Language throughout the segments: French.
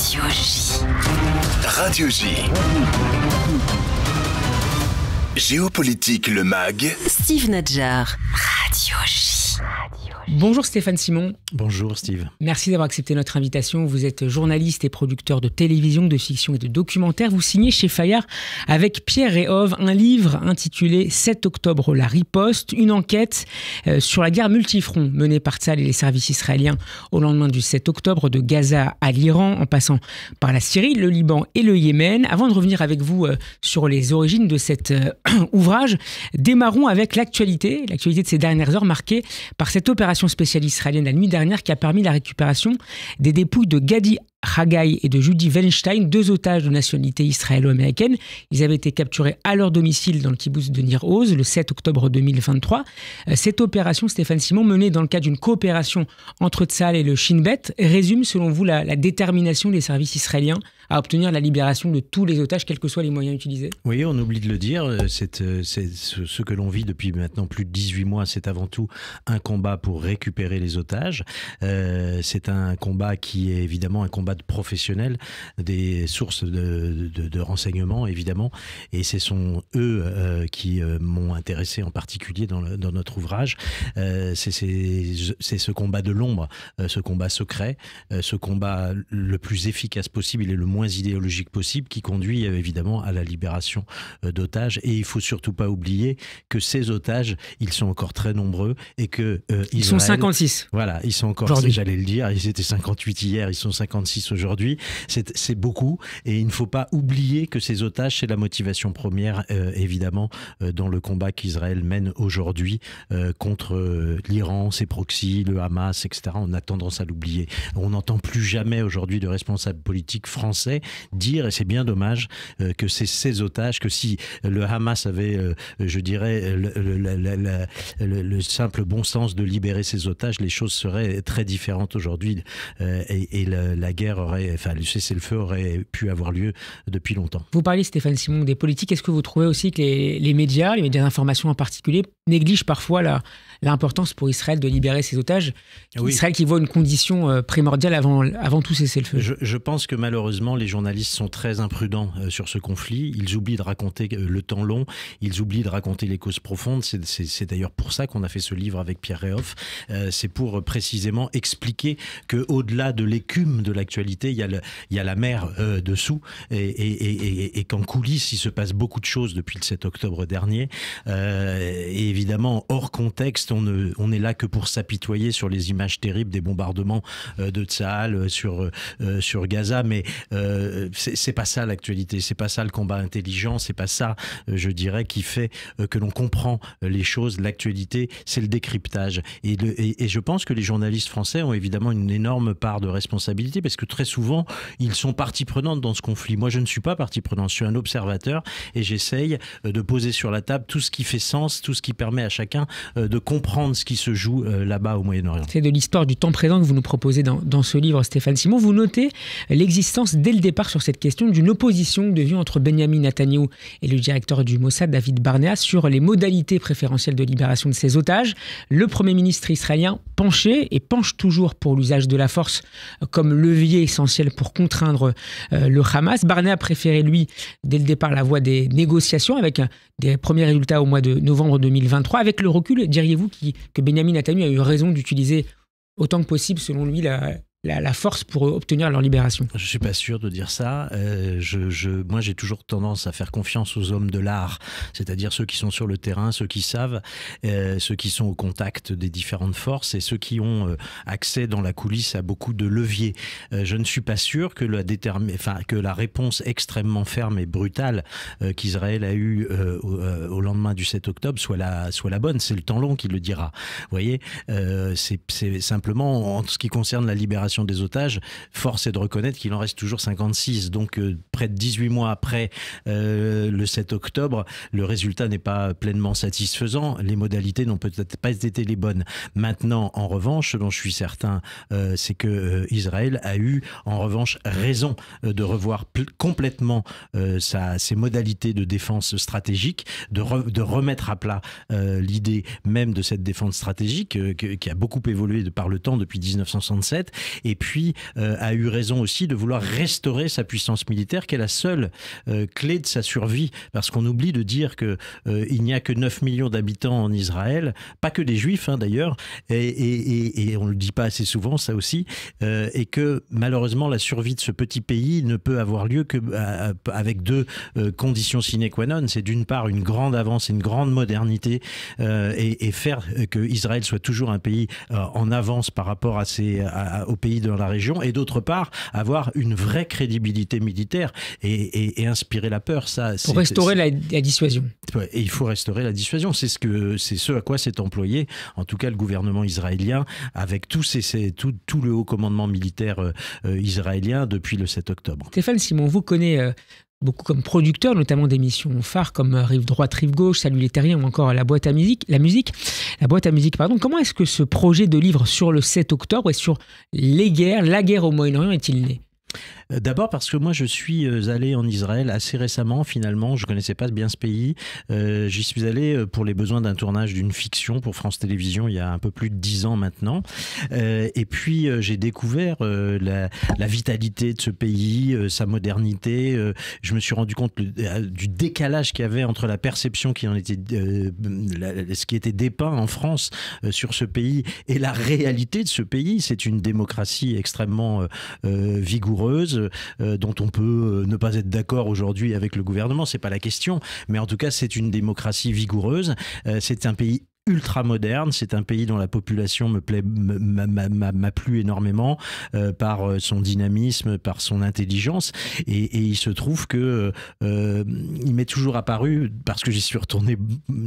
Radio J. Radio J. Géopolitique, le MAG. Steve Nadjar. Radio J. Bonjour Stéphane Simon. Bonjour Steve. Merci d'avoir accepté notre invitation. Vous êtes journaliste et producteur de télévision, de fiction et de documentaire. Vous signez chez Fayard avec Pierre Réhov un livre intitulé 7 octobre, la riposte, une enquête sur la guerre multifront menée par Tsahal et les services israéliens au lendemain du 7 octobre, de Gaza à l'Iran, en passant par la Syrie, le Liban et le Yémen. Avant de revenir avec vous sur les origines de cet ouvrage, démarrons avec l'actualité de ces dernières heures marquée par cette opération spéciale israélienne la nuit dernière qui a permis la récupération des dépouilles de Gadi Haggai et de Judy Wellenstein, deux otages de nationalité israélo-américaine. Ils avaient été capturés à leur domicile dans le kibboutz de Nir Oz le 7 octobre 2023. Cette opération, Stéphane Simon, menée dans le cadre d'une coopération entre Tsahal et le Shin Bet, résume selon vous la détermination des services israéliens à obtenir la libération de tous les otages, quels que soient les moyens utilisés? Oui, on oublie de le dire, c'est ce que l'on vit depuis maintenant plus de 18 mois, c'est avant tout un combat pour récupérer les otages. C'est un combat qui est évidemment un combat de professionnels, des sources de renseignements évidemment, et ce sont eux qui m'ont intéressé en particulier dans notre ouvrage. C'est ce combat de l'ombre, ce combat secret, ce combat le plus efficace possible et le moins idéologique possible qui conduit évidemment à la libération d'otages. Et il ne faut surtout pas oublier que ces otages, ils sont encore très nombreux et que ils sont 56. Voilà, ils sont encore, j'allais le dire, ils étaient 58 hier, ils sont 56 aujourd'hui. C'est beaucoup et il ne faut pas oublier que ces otages, c'est la motivation première évidemment dans le combat qu'Israël mène aujourd'hui contre l'Iran, ses proxys, le Hamas, etc. On a tendance à l'oublier. On n'entend plus jamais aujourd'hui de responsables politiques français dire, et c'est bien dommage, que c'est ces otages, que si le Hamas avait, je dirais, le simple bon sens de libérer ces otages, les choses seraient très différentes aujourd'hui et la guerre aurait, enfin le cessez-le-feu aurait pu avoir lieu depuis longtemps. Vous parliez, Stéphane Simon, des politiques. Est-ce que vous trouvez aussi que les médias d'information en particulier, négligent parfois l'importance pour Israël de libérer ses otages? Oui. Israël qui voit une condition primordiale avant tout cessez-le-feu. Je pense que malheureusement, les journalistes sont très imprudents sur ce conflit. Ils oublient de raconter le temps long, ils oublient de raconter les causes profondes. C'est d'ailleurs pour ça qu'on a fait ce livre avec Pierre Réhov. C'est pour précisément expliquer qu'au-delà de l'écume de l'actualité, il y a la mer dessous et qu'en coulisses, il se passe beaucoup de choses depuis le 7 octobre dernier. Et évidemment, hors contexte, on n'est là que pour s'apitoyer sur les images terribles des bombardements de Tsahal sur Gaza, mais c'est pas ça l'actualité, c'est pas ça le combat intelligent, c'est pas ça, je dirais, qui fait que l'on comprend les choses. L'actualité, c'est le décryptage. Et je pense que les journalistes français ont évidemment une énorme part de responsabilité parce que très souvent, ils sont partie prenante dans ce conflit. Moi, je ne suis pas partie prenante, je suis un observateur et j'essaye de poser sur la table tout ce qui fait sens, tout ce qui permet à chacun de comprendre ce qui se joue là-bas au Moyen-Orient. C'est de l'histoire du temps présent que vous nous proposez dans ce livre, Stéphane Simon. Vous notez l'existence dès le départ sur cette question d'une opposition de vue entre Benyamin Netanyahou et le directeur du Mossad, David Barnea, sur les modalités préférentielles de libération de ces otages. Le Premier ministre israélien penchait et penche toujours pour l'usage de la force comme levier essentiel pour contraindre le Hamas. Barnea a préféré, lui, dès le départ, la voie des négociations avec des premiers résultats au mois de novembre 2023. Avec le recul, diriez-vous que Benyamin Netanyahou a eu raison d'utiliser autant que possible, selon lui, la force pour obtenir leur libération? Je ne suis pas sûr de dire ça. Moi, j'ai toujours tendance à faire confiance aux hommes de l'art, c'est-à-dire ceux qui sont sur le terrain, ceux qui savent, ceux qui sont au contact des différentes forces et ceux qui ont accès dans la coulisse à beaucoup de leviers. Je ne suis pas sûr que la réponse extrêmement ferme et brutale qu'Israël a eue au lendemain du 7 octobre soit la bonne. C'est le temps long qui le dira. Vous voyez, c'est simplement en ce qui concerne la libération des otages, force est de reconnaître qu'il en reste toujours 56. Donc près de 18 mois après le 7 octobre, le résultat n'est pas pleinement satisfaisant. Les modalités n'ont peut-être pas été les bonnes. Maintenant, en revanche, ce dont je suis certain, c'est que Israël a eu en revanche raison de revoir complètement ses modalités de défense stratégique, de remettre à plat l'idée même de cette défense stratégique qui a beaucoup évolué par le temps depuis 1967 et puis a eu raison aussi de vouloir restaurer sa puissance militaire, qui est la seule clé de sa survie, parce qu'on oublie de dire que il n'y a que 9 millions d'habitants en Israël, pas que des juifs d'ailleurs, et on ne le dit pas assez souvent ça aussi, et que malheureusement la survie de ce petit pays ne peut avoir lieu que avec deux conditions sine qua non. C'est d'une part une grande avance, une grande modernité, et faire que Israël soit toujours un pays en avance par rapport aux pays dans la région, et d'autre part avoir une vraie crédibilité militaire et inspirer la peur. Pour restaurer la dissuasion. Et il faut restaurer la dissuasion. C'est ce à quoi s'est employé, en tout cas le gouvernement israélien, avec tout le haut commandement militaire israélien depuis le 7 octobre. Stéphane Simon, vous connaissez beaucoup comme producteur, notamment d'émissions phares comme Rive droite, Rive gauche, Salut les terriens ou encore La boîte à musique. Comment est-ce que ce projet de livre sur le 7 octobre et sur la guerre au Moyen-Orient est-il né ? D'abord parce que moi je suis allé en Israël assez récemment, finalement je connaissais pas bien ce pays, j'y suis allé pour les besoins d'un tournage d'une fiction pour France Télévisions il y a un peu plus de 10 ans maintenant, et puis j'ai découvert la vitalité de ce pays, sa modernité, je me suis rendu compte du décalage qu'il y avait entre la perception qui en était, ce qui était dépeint en France sur ce pays et la réalité de ce pays. C'est une démocratie extrêmement vigoureuse, dont on peut ne pas être d'accord aujourd'hui avec le gouvernement, c'est pas la question, mais en tout cas c'est une démocratie vigoureuse, c'est un pays ultra moderne, c'est un pays dont la population m'a plu énormément par son dynamisme, par son intelligence, et il se trouve que il m'est toujours apparu, parce que j'y suis retourné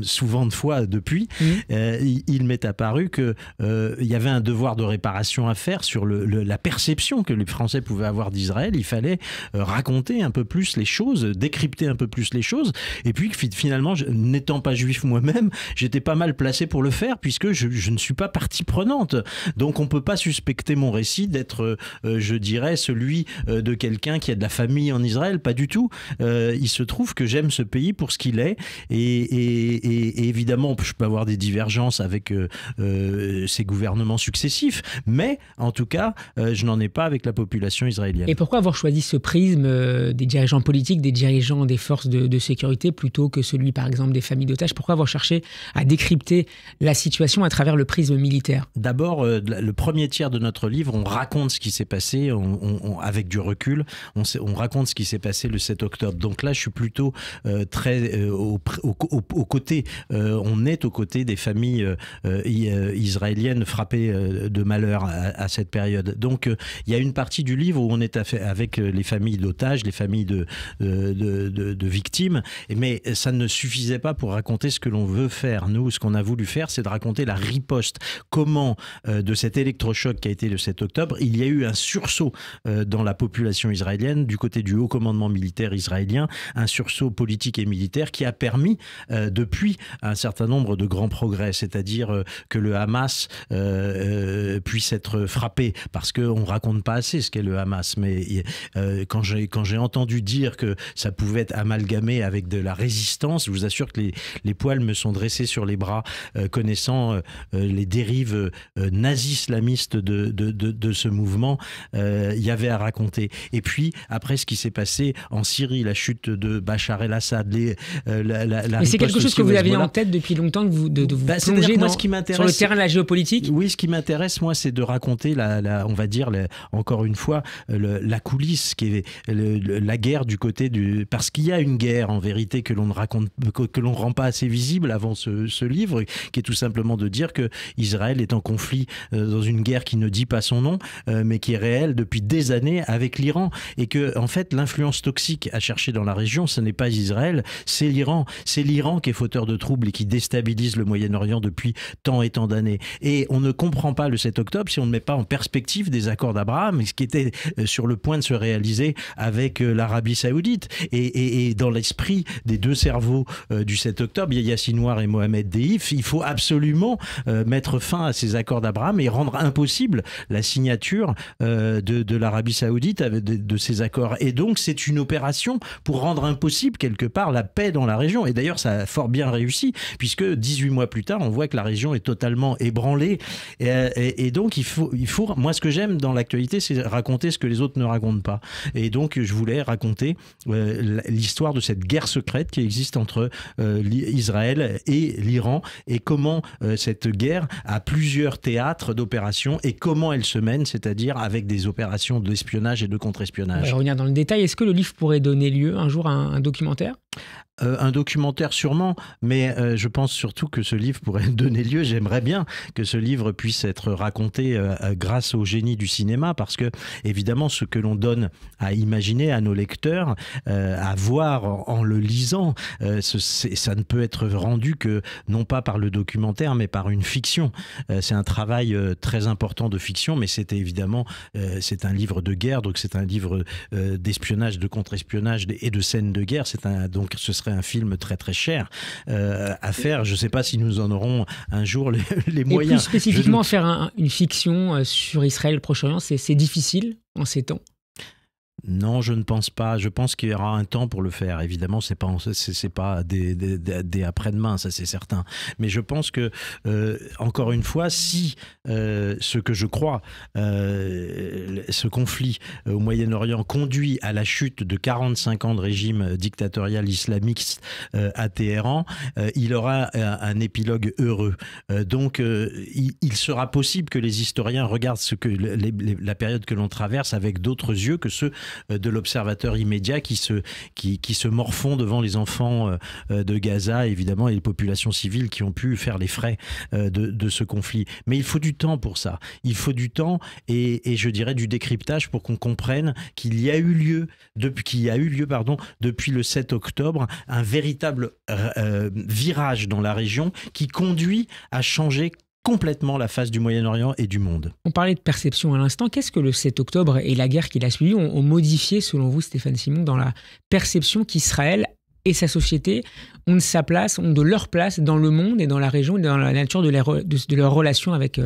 souvent de fois depuis, il m'est apparu que il y avait un devoir de réparation à faire sur la perception que les Français pouvaient avoir d'Israël. Il fallait raconter un peu plus les choses, décrypter un peu plus les choses, et puis finalement, n'étant pas juif moi-même, j'étais pas mal placé pour le faire, puisque je ne suis pas partie prenante. Donc on peut pas suspecter mon récit d'être, je dirais, celui de quelqu'un qui a de la famille en Israël, pas du tout. Il se trouve que j'aime ce pays pour ce qu'il est, et évidemment je peux avoir des divergences avec ces gouvernements successifs, mais en tout cas je n'en ai pas avec la population israélienne. Et pourquoi avoir choisi ce prisme des dirigeants politiques, des dirigeants des forces de sécurité, plutôt que celui par exemple des familles d'otages? Pourquoi avoir cherché à décrypter la situation à travers le prisme militaire? D'abord, le premier tiers de notre livre, on raconte ce qui s'est passé, avec du recul, on raconte ce qui s'est passé le 7 octobre. Donc là, je suis plutôt très aux côtés, on est aux côtés des familles israéliennes frappées de malheur à cette période. Donc il y a une partie du livre où on est avec les familles d'otages, les familles de victimes, mais ça ne suffisait pas pour raconter ce que l'on veut faire. Nous, ce qu'on a voulu faire, c'est de raconter la riposte. Comment, de cet électrochoc qui a été le 7 octobre, il y a eu un sursaut dans la population israélienne, du côté du haut commandement militaire israélien, un sursaut politique et militaire qui a permis, depuis, un certain nombre de grands progrès, c'est-à-dire que le Hamas puisse être frappé, parce qu'on ne raconte pas assez ce qu'est le Hamas, mais quand j'ai entendu dire que ça pouvait être amalgamé avec de la résistance, je vous assure que les poils me sont dressés sur les bras, connaissant les dérives nazi-islamistes de ce mouvement, il y avait à raconter. Et puis, après ce qui s'est passé en Syrie, la chute de Bachar el-Assad, mais c'est quelque chose que vous aviez en tête depuis longtemps, de vous plonger sur le terrain de la géopolitique? Oui, ce qui m'intéresse, moi, c'est de raconter, on va dire, encore une fois, la coulisse, qui est la guerre du côté du... Parce qu'il y a une guerre, en vérité, que l'on ne raconte, que l'on rend pas assez visible avant ce livre, qui est tout simplement de dire que Israël est en conflit dans une guerre qui ne dit pas son nom, mais qui est réelle depuis des années avec l'Iran, et que en fait l'influence toxique à chercher dans la région, ce n'est pas Israël, c'est l'Iran. C'est l'Iran qui est fauteur de troubles et qui déstabilise le Moyen-Orient depuis tant et tant d'années. Et on ne comprend pas le 7 octobre si on ne met pas en perspective des accords d'Abraham, ce qui était sur le point de se réaliser avec l'Arabie Saoudite. Et dans l'esprit des deux cerveaux du 7 octobre, Yahya Sinwar et Mohamed Deif, il faut absolument mettre fin à ces accords d'Abraham et rendre impossible la signature de l'Arabie Saoudite de ces accords. Et donc, c'est une opération pour rendre impossible, quelque part, la paix dans la région. Et d'ailleurs, ça a fort bien réussi, puisque 18 mois plus tard, on voit que la région est totalement ébranlée. Et donc, il faut... Moi, ce que j'aime dans l'actualité, c'est raconter ce que les autres ne racontent pas. Et donc, je voulais raconter l'histoire de cette guerre secrète qui existe entre Israël et l'Iran, et comment cette guerre a plusieurs théâtres d'opérations et comment elle se mène, c'est-à-dire avec des opérations d'espionnage et de contre-espionnage. On va revenir dans le détail. Est-ce que le livre pourrait donner lieu un jour à un documentaire ? Un documentaire sûrement, mais je pense surtout que ce livre pourrait donner lieu, j'aimerais bien que ce livre puisse être raconté grâce au génie du cinéma, parce que évidemment ce que l'on donne à imaginer à nos lecteurs, à voir en le lisant, ça ne peut être rendu que non pas par le documentaire mais par une fiction. C'est un travail très important de fiction, mais c'est évidemment c'est un livre de guerre, donc c'est un livre d'espionnage, de contre-espionnage et de scènes de guerre. Donc ce serait un film très très cher à faire. Je ne sais pas si nous en aurons un jour les moyens. Et plus spécifiquement, faire une fiction sur Israël, le Proche-Orient, c'est difficile en ces temps? Non, je ne pense pas. Je pense qu'il y aura un temps pour le faire. Évidemment, c'est pas des après-demain, ça c'est certain. Mais je pense que, encore une fois, si ce que je crois, ce conflit au Moyen-Orient conduit à la chute de 45 ans de régime dictatorial islamiste à Téhéran, il aura un épilogue heureux. Donc, il sera possible que les historiens regardent la période que l'on traverse avec d'autres yeux que ceux de l'observateur immédiat qui se morfond devant les enfants de Gaza, évidemment, et les populations civiles qui ont pu faire les frais de ce conflit. Mais il faut du temps pour ça. Il faut du temps et je dirais du décryptage pour qu'on comprenne qu'il y a eu lieu, depuis le 7 octobre, un véritable virage dans la région qui conduit à changer complètement la face du Moyen-Orient et du monde. On parlait de perception à l'instant. Qu'est-ce que le 7 octobre et la guerre qui l'a suivi ont modifié, selon vous, Stéphane Simon, dans la perception qu'Israël et sa société ont de leur place dans le monde et dans la région et dans la nature de leur relation avec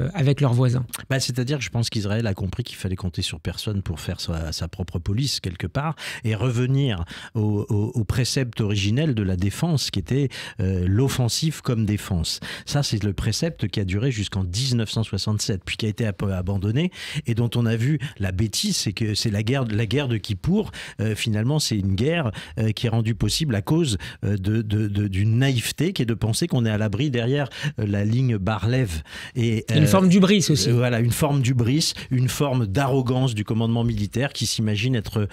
leurs voisins? C'est-à-dire que je pense qu'Israël a compris qu'il fallait compter sur personne pour faire sa propre police quelque part et revenir au précepte originel de la défense qui était l'offensive comme défense. Ça, c'est le précepte qui a duré jusqu'en 1967 puis qui a été abandonné et dont on a vu la bêtise, c'est que c'est la guerre de Kippour. Finalement, c'est une guerre qui est rendue possible à cause d'une naïveté qui est de penser qu'on est à l'abri derrière la ligne Bar-Lev. Une forme d'hubris aussi. Voilà, une forme d'hubris, une forme d'arrogance du commandement militaire qui s'imagine être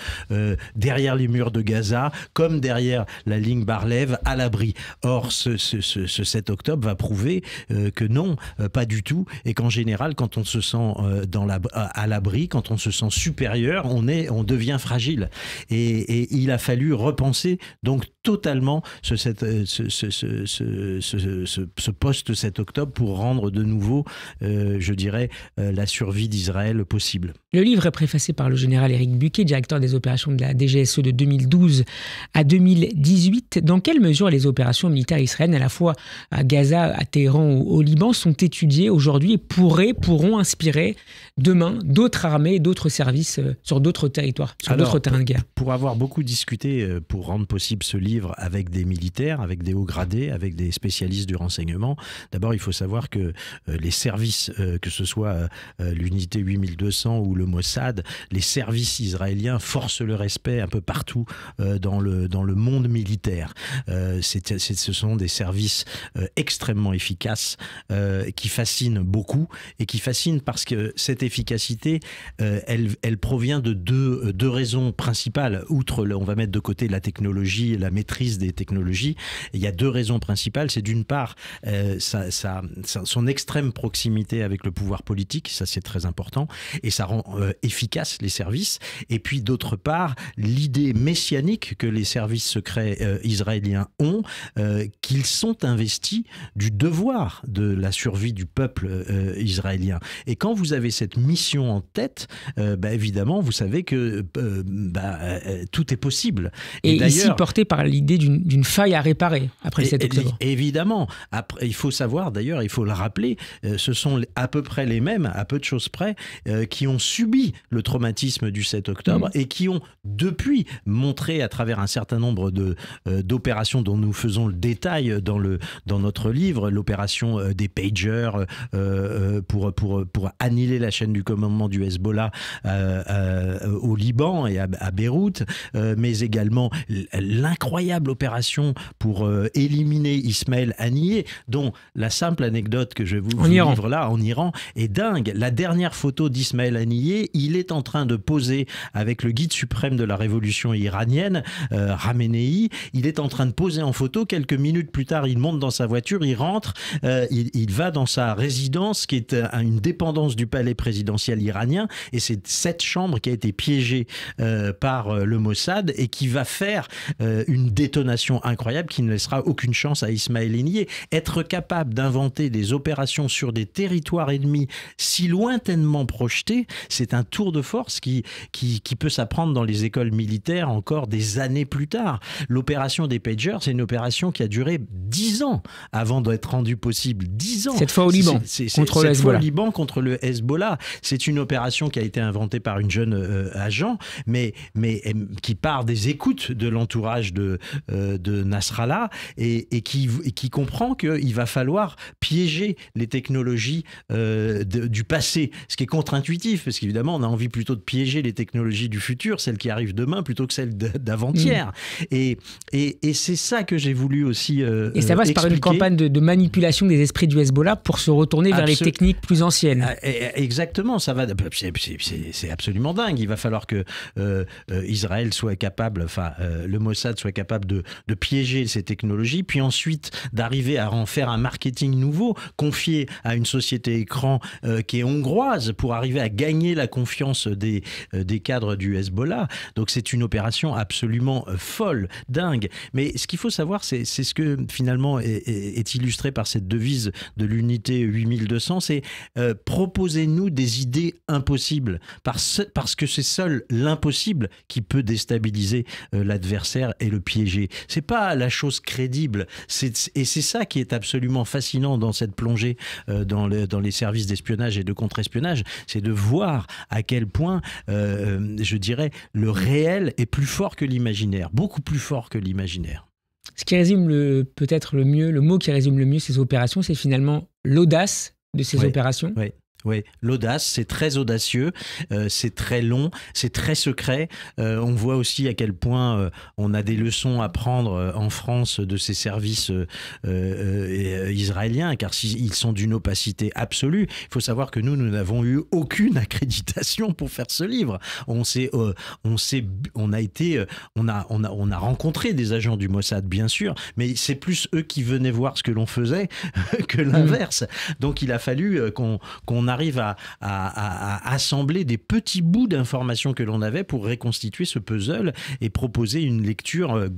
derrière les murs de Gaza, comme derrière la ligne Bar-Lev, à l'abri. Or, ce 7 octobre va prouver que non, pas du tout, et qu'en général, quand on se sent à l'abri, quand on se sent supérieur, on devient fragile. Et il a fallu repenser donc totalement ce post-7 octobre pour rendre de nouveau, je dirais, la survie d'Israël possible. Le livre est préfacé par le général Éric Buquet, directeur des opérations de la DGSE de 2012 à 2018. Dans quelle mesure les opérations militaires israéliennes, à la fois à Gaza, à Téhéran ou au Liban, sont étudiées aujourd'hui et pourront inspirer demain d'autres armées et d'autres services sur d'autres territoires, sur d'autres terrains de guerre? Pour avoir beaucoup discuté, pour rendre possible ce livre avec des militaires, avec des hauts gradés, avec des spécialistes du renseignement, d'abord il faut savoir que les services, que ce soit l'unité 8200 ou le Mossad, les services israéliens forcent le respect un peu partout dans le monde militaire. Ce sont des services extrêmement efficaces qui fascinent beaucoup et qui fascinent parce que cette efficacité, elle provient de deux raisons principales. Outre, on va mettre de côté la technologie, la maîtrise des technologies, il y a deux raisons principales. C'est d'une part son extrême proximité avec le pouvoir politique, ça c'est très important, et ça rend efficaces les services. Et puis d'autre part, l'idée messianique que les services secrets israéliens ont, qu'ils sont investis du devoir de la survie du peuple israélien. Et quand vous avez cette mission en tête, évidemment, vous savez que tout est possible. Et ici, porté par l'idée d'une faille à réparer après le 7 octobre. Évidemment. Après, il faut savoir, d'ailleurs, il faut le rappeler, ce sont à peu près les mêmes, à peu de choses près, qui ont subi le traumatisme du 7 octobre et qui ont depuis montré à travers un certain nombre d'opérations dont nous faisons le détail dans notre livre, l'opération des pagers pour annihiler la chaîne du commandement du Hezbollah au Liban et à Beyrouth, mais également l'incroyable opération pour éliminer Ismaël Haniyeh, dont la simple anecdote que je vous livre là, en Iran, est dingue. La dernière photo d'Ismaël Haniyeh, il est en train de poser avec le guide suprême de la révolution iranienne, Khamenei. Il est en train de poser en photo. Quelques minutes plus tard, il monte dans sa voiture, il rentre, il va dans sa résidence qui est une dépendance du palais présidentiel iranien, et c'est cette chambre qui a été piégée par le Mossad et qui va faire une détonation incroyable qui ne laissera aucune chance à Ismaël Haniyeh. Être capable d'inventer des opérations sur des territoires ennemis si lointainement projetés, c'est un tour de force qui peut s'apprendre dans les écoles militaires encore des années plus tard. L'opération des pagers, c'est une opération qui a duré 10 ans avant d'être rendue possible. 10 ans. Cette fois au Liban, contre le Hezbollah. Cette fois au Liban contre le Hezbollah. C'est une opération qui a été inventée par une jeune agent, mais qui part des écoutes de l'entourage de Nasrallah et qui comprend qu'il va falloir piéger les technologies du passé, ce qui est contre-intuitif, parce qu'évidemment, on a envie plutôt de piéger les technologies du futur, celles qui arrivent demain, plutôt que celles d'avant-hier. Et c'est ça que j'ai voulu aussi et ça passe par une campagne de manipulation des esprits du Hezbollah pour se retourner vers les techniques plus anciennes. Exactement, ça va. C'est absolument dingue. Il va falloir que Israël soit capable, le Mossad soit capable de piéger ces technologies, puis ensuite d'arriver à en faire un marketing nouveau, confié à une société écran qui est hongroise, pour arriver à gagner la confiance des cadres du Hezbollah. Donc c'est une opération absolument folle, dingue. Mais ce qu'il faut savoir, c'est ce que finalement est illustré par cette devise de l'unité 8200, c'est proposez-nous des idées impossibles, parce que c'est seul l'impossible qui peut déstabiliser l'adversaire et le piéger. C'est pas la chose crédible. Et c'est ça qui est absolument fascinant dans cette plongée dans les services d'espionnage et de contre-espionnage, c'est de voir à quel point, je dirais, le réel est plus fort que l'imaginaire, beaucoup plus fort que l'imaginaire. Ce qui résume peut-être le mieux, le mot qui résume le mieux ces opérations, c'est finalement l'audace de ces opérations. Oui, l'audace, c'est très audacieux, c'est très long, c'est très secret. On voit aussi à quel point on a des leçons à prendre en France de ces services israéliens, car ils sont d'une opacité absolue. Il faut savoir que nous n'avons eu aucune accréditation pour faire ce livre. On a rencontré des agents du Mossad, bien sûr, mais c'est plus eux qui venaient voir ce que l'on faisait que l'inverse. Donc il a fallu qu'on arrive à assembler des petits bouts d'informations que l'on avait pour reconstituer ce puzzle et proposer une lecture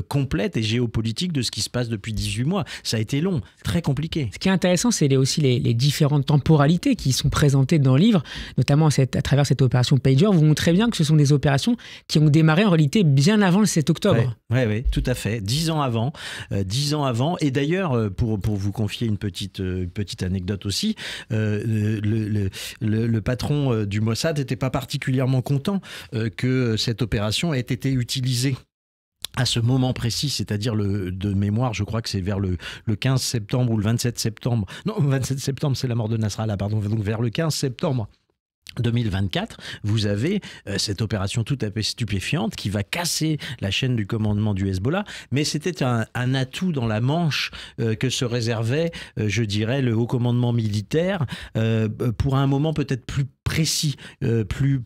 complète et géopolitique de ce qui se passe depuis 18 mois. Ça a été long, très compliqué. Ce qui est intéressant, c'est aussi les différentes temporalités qui sont présentées dans le livre, notamment à travers cette opération Pager. Vous montrez bien que ce sont des opérations qui ont démarré en réalité bien avant le 7 octobre. Oui, tout à fait. 10 ans avant. 10 ans avant. Et d'ailleurs, pour vous confier une petite anecdote aussi, le patron du Mossad n'était pas particulièrement content que cette opération ait été utilisée à ce moment précis, c'est-à-dire de mémoire, je crois que c'est vers le 15 septembre ou le 27 septembre. Non, 27 septembre, c'est la mort de Nasrallah, pardon. Donc vers le 15 septembre 2024, vous avez cette opération tout à fait stupéfiante qui va casser la chaîne du commandement du Hezbollah, mais c'était un atout dans la manche que se réservait, je dirais, le haut commandement militaire pour un moment peut-être plus précis, plus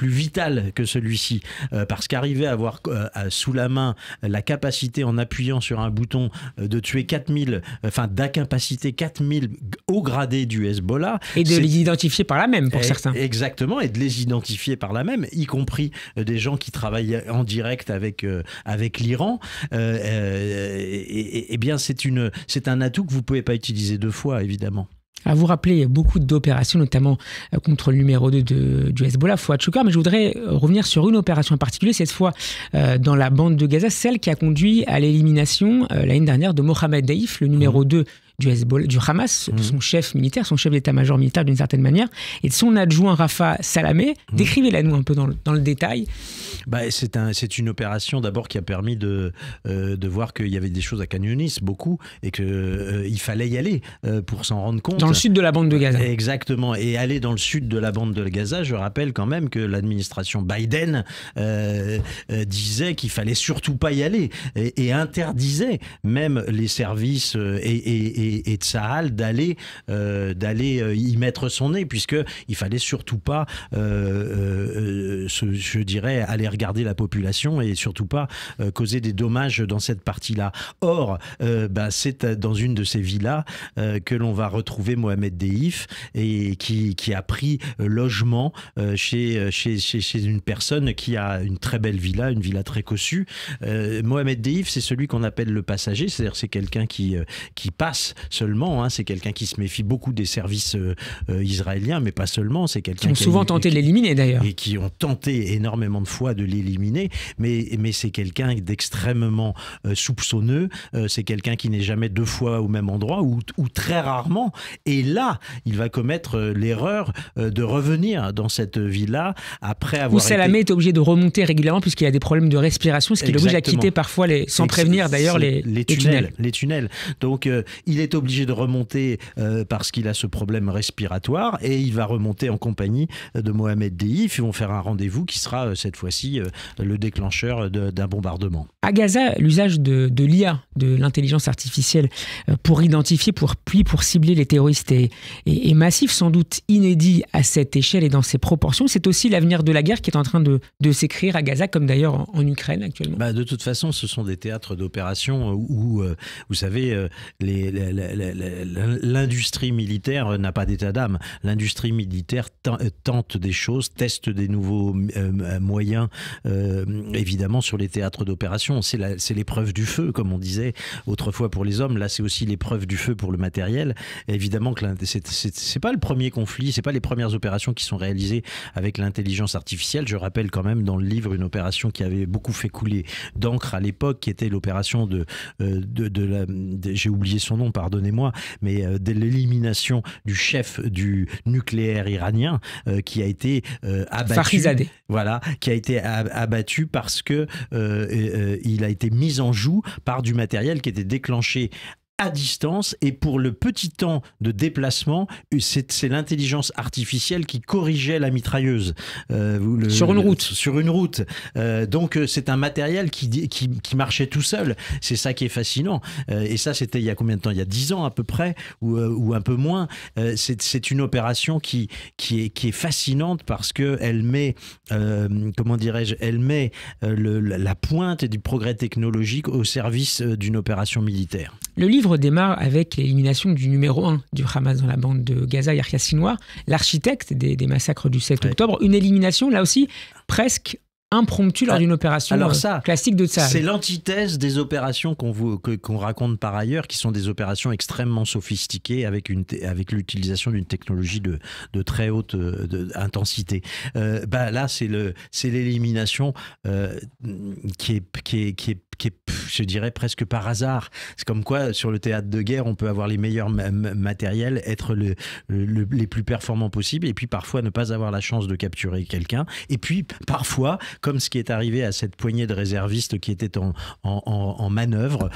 vital que celui-ci, parce qu'arriver à avoir sous la main la capacité, en appuyant sur un bouton, de tuer 4000, d'incapaciter 4000 hauts gradés du Hezbollah. Et de les identifier par là même, pour certains. Exactement, et de les identifier par là même, y compris des gens qui travaillent en direct avec l'Iran. Eh bien, c'est un atout que vous ne pouvez pas utiliser deux fois, évidemment. Alors vous rappelez beaucoup d'opérations, notamment contre le numéro 2 du Hezbollah, Fouad Choukar, mais je voudrais revenir sur une opération en particulier, cette fois dans la bande de Gaza, celle qui a conduit à l'élimination l'année dernière de Mohamed Daif, le numéro 2 du Hezbollah, du Hamas, son chef militaire, son chef d'état-major militaire d'une certaine manière, et de son adjoint Rafa Salamé. Décrivez-la nous un peu dans le détail. C'est une opération d'abord qui a permis de voir qu'il y avait des choses à Khan Younis, beaucoup, et qu'il fallait y aller pour s'en rendre compte. Dans le sud de la bande de Gaza. Exactement. Et aller dans le sud de la bande de Gaza, je rappelle quand même que l'administration Biden disait qu'il fallait surtout pas y aller et interdisait même les services et Tsahal d'aller y mettre son nez, puisqu'il fallait surtout pas, je dirais, aller regarder la population et surtout pas causer des dommages dans cette partie-là. Or, c'est dans une de ces villas que l'on va retrouver Mohamed Daif et qui a pris logement chez une personne qui a une très belle villa, une villa très cossue. Mohamed Daif, c'est celui qu'on appelle le passager, c'est-à-dire c'est quelqu'un qui passe seulement, hein, c'est quelqu'un qui se méfie beaucoup des services israéliens, mais pas seulement, c'est quelqu'un qui ont souvent tenté de l'éliminer d'ailleurs. Et qui ont tenté énormément de fois de l'éliminer, mais c'est quelqu'un d'extrêmement soupçonneux, c'est quelqu'un qui n'est jamais deux fois au même endroit, ou très rarement, et là, il va commettre l'erreur de revenir dans cette villa après avoir Salamé est obligé de remonter régulièrement puisqu'il a des problèmes de respiration, ce qui l'oblige à quitter parfois, sans prévenir d'ailleurs, les tunnels. Les tunnels. Donc, il est obligé de remonter parce qu'il a ce problème respiratoire, et il va remonter en compagnie de Mohamed Daif. Ils vont faire un rendez-vous qui sera cette fois-ci le déclencheur d'un bombardement. À Gaza, l'usage de l'IA, de l'intelligence artificielle, pour identifier, pour cibler les terroristes est massif, sans doute inédit à cette échelle et dans ces proportions. C'est aussi l'avenir de la guerre qui est en train de s'écrire à Gaza, comme d'ailleurs en Ukraine actuellement. De toute façon, ce sont des théâtres d'opération où, vous savez, l'industrie militaire n'a pas d'état d'âme. L'industrie militaire tente des choses, teste des nouveaux moyens, évidemment, sur les théâtres d'opération. C'est l'épreuve du feu, comme on disait autrefois pour les hommes. Là, c'est aussi l'épreuve du feu pour le matériel. Évidemment que c'est pas le premier conflit, c'est pas les premières opérations qui sont réalisées avec l'intelligence artificielle. Je rappelle quand même dans le livre une opération qui avait beaucoup fait couler d'encre à l'époque, qui était l'opération j'ai oublié son nom, pardonnez-moi, mais de l'élimination du chef du nucléaire iranien qui a été abattu. Fakhrizadeh. Voilà, qui a été abattu parce que il a été mis en joue par du matériel qui était déclenché à distance, et pour le petit temps de déplacement, c'est l'intelligence artificielle qui corrigeait la mitrailleuse. Sur une route. Sur une route. Donc c'est un matériel qui marchait tout seul. C'est ça qui est fascinant. Et ça, c'était il y a combien de temps ? Il y a 10 ans à peu près, ou un peu moins. C'est une opération qui est fascinante parce qu'elle met, elle met la pointe du progrès technologique au service d'une opération militaire. Le livre démarre avec l'élimination du numéro 1 du Hamas dans la bande de Gaza, Yahya Sinwar, l'architecte des massacres du 7 octobre. Une élimination, là aussi, presque impromptue lors d'une opération classique de Tsahal. C'est l'antithèse des opérations qu'on raconte par ailleurs, qui sont des opérations extrêmement sophistiquées avec l'utilisation d'une technologie de très haute intensité. Là, c'est l'élimination qui est, je dirais, presque par hasard. C'est comme quoi, sur le théâtre de guerre, on peut avoir les meilleurs matériels, être les plus performants possibles, et puis parfois ne pas avoir la chance de capturer quelqu'un. Et puis parfois, comme ce qui est arrivé à cette poignée de réservistes qui étaient en manœuvre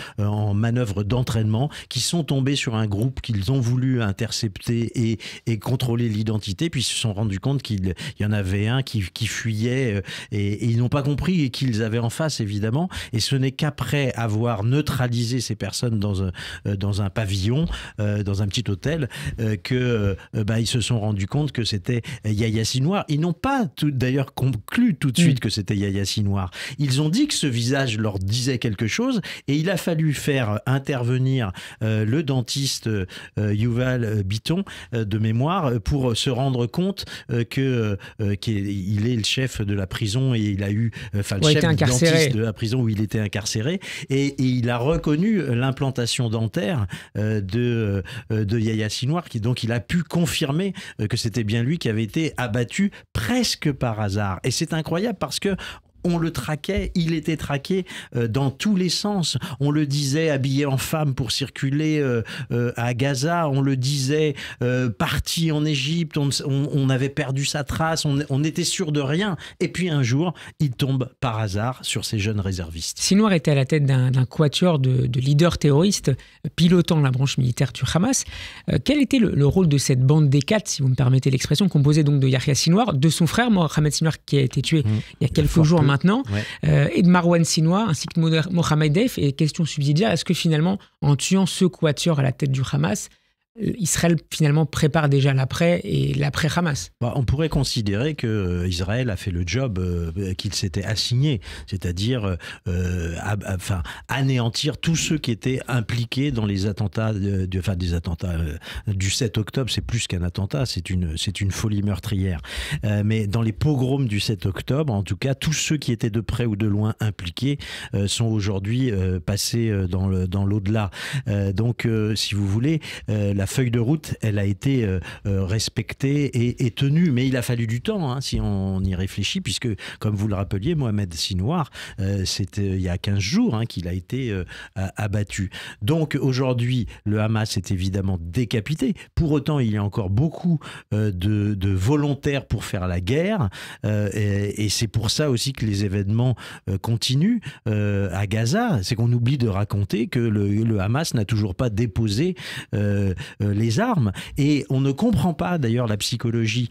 d'entraînement, qui sont tombés sur un groupe qu'ils ont voulu intercepter et contrôler l'identité, puis ils se sont rendus compte qu'il y en avait un qui fuyait, et ils n'ont pas compris qu'ils avaient en face, évidemment, et ce n'est qu'après avoir neutralisé ces personnes dans un pavillon, dans un petit hôtel, ils se sont rendus compte que c'était Yahya Sinwar. Ils n'ont pas d'ailleurs conclu tout de suite que c'était Yahya Sinwar. Ils ont dit que ce visage leur disait quelque chose, et il a fallu faire intervenir le dentiste Yuval Biton de mémoire pour se rendre compte qu'il est le chef de la prison, et il a eu le chef dentiste de la prison où il était incarcéré. incarcéré, et il a reconnu l'implantation dentaire de Yahya Sinwar, donc il a pu confirmer que c'était bien lui qui avait été abattu presque par hasard. Et c'est incroyable parce que on le traquait, il était traqué dans tous les sens. On le disait habillé en femme pour circuler à Gaza, on le disait parti en Égypte, on avait perdu sa trace, on était sûr de rien. Et puis un jour, il tombe par hasard sur ces jeunes réservistes. Sinwar était à la tête d'un quatuor de leaders terroristes pilotant la branche militaire du Hamas. Quel était le rôle de cette bande des quatre, si vous me permettez l'expression, composée donc de Yahya Sinwar, de son frère Mohamed Sinwar qui a été tué il y a quelques jours maintenant, et de Marwan Sinwar, ainsi que Mohamed Deif. Et question subsidiaire, est-ce que finalement, en tuant ce quatuor à la tête du Hamas, Israël finalement prépare déjà l'après et l'après-Hamas? On pourrait considérer qu'Israël a fait le job qu'il s'était assigné, c'est-à-dire anéantir tous ceux qui étaient impliqués dans les attentats, des attentats du 7 octobre. C'est plus qu'un attentat, c'est une folie meurtrière. Mais dans les pogroms du 7 octobre, en tout cas, tous ceux qui étaient de près ou de loin impliqués sont aujourd'hui passés dans l'au-delà. Donc, si vous voulez, la feuille de route, elle a été respectée et tenue, mais il a fallu du temps, si on y réfléchit, puisque, comme vous le rappeliez, Mohamed Sinwar, c'était il y a 15 jours qu'il a été abattu. Donc aujourd'hui, le Hamas est évidemment décapité. Pour autant, il y a encore beaucoup de volontaires pour faire la guerre, et c'est pour ça aussi que les événements continuent à Gaza. C'est qu'on oublie de raconter que le Hamas n'a toujours pas déposé les armes, et on ne comprend pas d'ailleurs la psychologie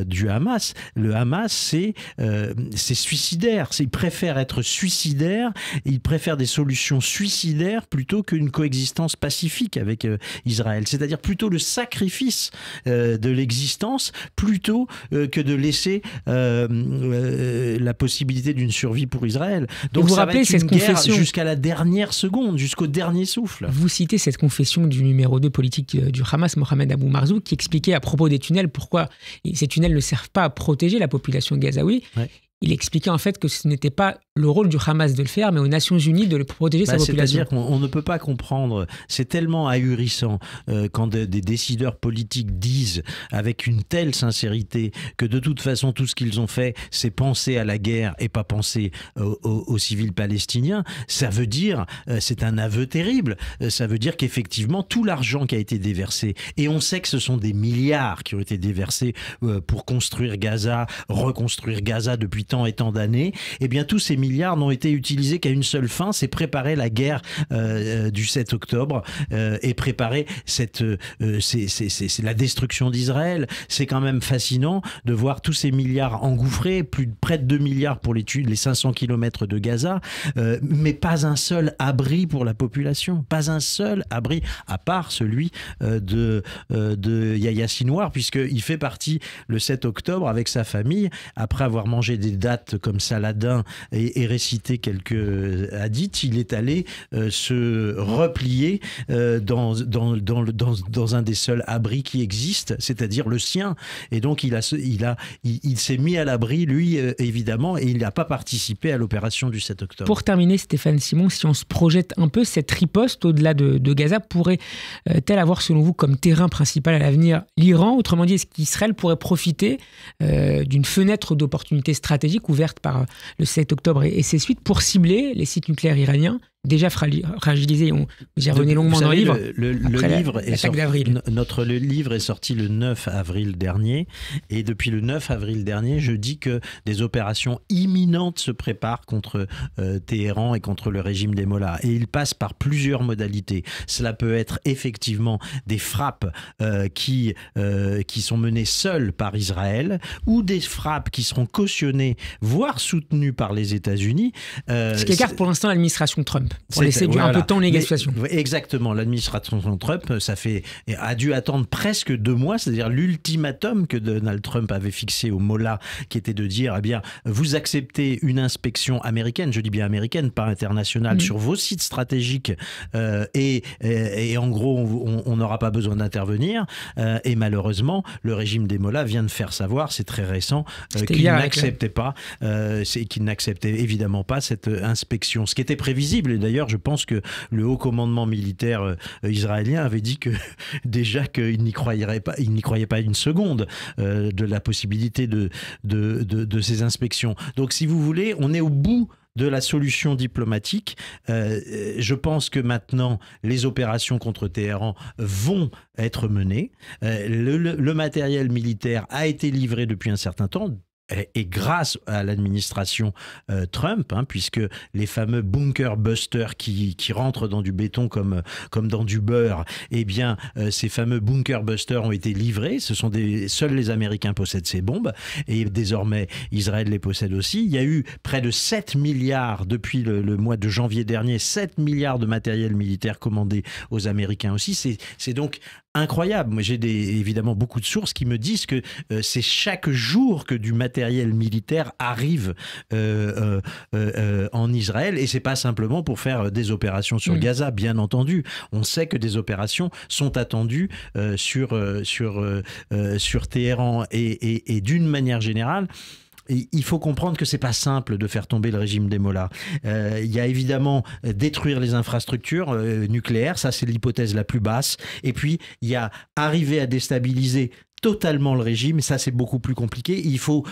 du Hamas. Le Hamas, c'est suicidaire, il préfère être suicidaire, il préfère des solutions suicidaires plutôt qu'une coexistence pacifique avec Israël, c'est-à-dire plutôt le sacrifice de l'existence plutôt que de laisser la possibilité d'une survie pour Israël. Donc vous ça rappelez va être cette une guerre confession jusqu'à la dernière seconde, jusqu'au dernier souffle. Vous citez cette confession du numéro 2 politique du Hamas, Mohamed Abou Marzouk, qui expliquait à propos des tunnels pourquoi ces tunnels ne servent pas à protéger la population gazaoui. Ouais. Il expliquait en fait que ce n'était pas le rôle du Hamas de le faire, mais aux Nations Unies de le protéger sa population. C'est-à-dire qu'on ne peut pas comprendre, c'est tellement ahurissant quand des décideurs politiques disent avec une telle sincérité que de toute façon tout ce qu'ils ont fait c'est penser à la guerre et pas penser aux civils palestiniens. Ça veut dire, c'est un aveu terrible, ça veut dire qu'effectivement tout l'argent qui a été déversé, et on sait que ce sont des milliards qui ont été déversés pour construire Gaza, reconstruire Gaza depuis tant et tant d'années, et bien tous ces milliards n'ont été utilisés qu'à une seule fin, c'est préparer la guerre du 7 octobre et préparer c'est la destruction d'Israël. C'est quand même fascinant de voir tous ces milliards engouffrés, près de 2 milliards pour les 500 kilomètres de Gaza, mais pas un seul abri pour la population, pas un seul abri, à part celui de Yahya Sinwar, puisqu'il fait partie le 7 octobre avec sa famille, après avoir mangé des dates comme Saladin et récité quelques hadiths, il est allé se replier dans un des seuls abris qui existent, c'est-à-dire le sien. Et donc il s'est mis à l'abri, lui, évidemment, et il n'a pas participé à l'opération du 7 octobre. Pour terminer, Stéphane Simon, si on se projette un peu, cette riposte au-delà de Gaza pourrait-elle avoir, selon vous, comme terrain principal à l'avenir l'Iran? Autrement dit, est-ce qu'Israël pourrait profiter d'une fenêtre d'opportunité stratégique ouverte par le 7 octobre et ses suites pour cibler les sites nucléaires iraniens déjà fragilisés? Vous y revenez longuement dans le livre. Le livre est sorti le 9 avril dernier, et depuis le 9 avril dernier, je dis que des opérations imminentes se préparent contre Téhéran et contre le régime des Mollahs. Et il passe par plusieurs modalités. Cela peut être effectivement des frappes qui sont menées seules par Israël, ou des frappes qui seront cautionnées, voire soutenues par les États-Unis. Ce qui écarte pour l'instant l'administration Trump. Trump, pour laisser un peu de temps aux négociations. Exactement, l'administration Trump a dû attendre presque 2 mois, c'est-à-dire l'ultimatum que Donald Trump avait fixé au Mollah, qui était de dire, eh bien, vous acceptez une inspection américaine, je dis bien américaine, pas internationale, sur vos sites stratégiques, et en gros, on n'aura pas besoin d'intervenir. Et malheureusement, le régime des Mollahs vient de faire savoir, c'est très récent, qu'il n'acceptait pas, qu'il n'acceptait évidemment pas cette inspection. Ce qui était prévisible, et d'ailleurs, je pense que le haut commandement militaire israélien avait dit que déjà qu'il n'y croyait pas une seconde de la possibilité de ces inspections. Donc, si vous voulez, on est au bout de la solution diplomatique. Je pense que maintenant, les opérations contre Téhéran vont être menées. Le matériel militaire a été livré depuis un certain temps. Et grâce à l'administration Trump, puisque les fameux bunker busters qui rentrent dans du béton comme dans du beurre, eh bien, ces fameux bunker busters ont été livrés. Seuls les Américains possèdent ces bombes, et désormais Israël les possède aussi. Il y a eu près de 7 milliards depuis le mois de janvier dernier, 7 milliards de matériel militaire commandé aux Américains aussi. C'est donc incroyable. Moi, j'ai évidemment beaucoup de sources qui me disent que c'est chaque jour que du matériel militaire arrive en Israël, et c'est pas simplement pour faire des opérations sur Gaza, bien entendu. On sait que des opérations sont attendues sur Téhéran, et d'une manière générale, il faut comprendre que c'est pas simple de faire tomber le régime des Mollahs. Il y a évidemment détruire les infrastructures nucléaires, ça c'est l'hypothèse la plus basse. Et puis il y a arriver à déstabiliser totalement le régime, ça c'est beaucoup plus compliqué. Il faut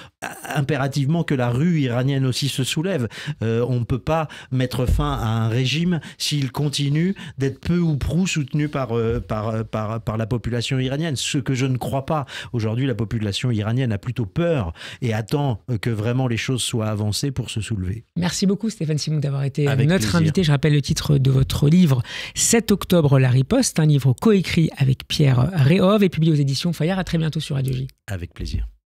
impérativement que la rue iranienne aussi se soulève. On ne peut pas mettre fin à un régime s'il continue d'être peu ou prou soutenu par la population iranienne, ce que je ne crois pas. Aujourd'hui, la population iranienne a plutôt peur et attend que vraiment les choses soient avancées pour se soulever. Merci beaucoup Stéphane Simon d'avoir été Avec notre plaisir. invité. Je rappelle le titre de votre livre, 7 octobre, la riposte, un livre coécrit avec Pierre Réhov et publié aux éditions Fayard. À très bientôt sur Radio J. Avec plaisir.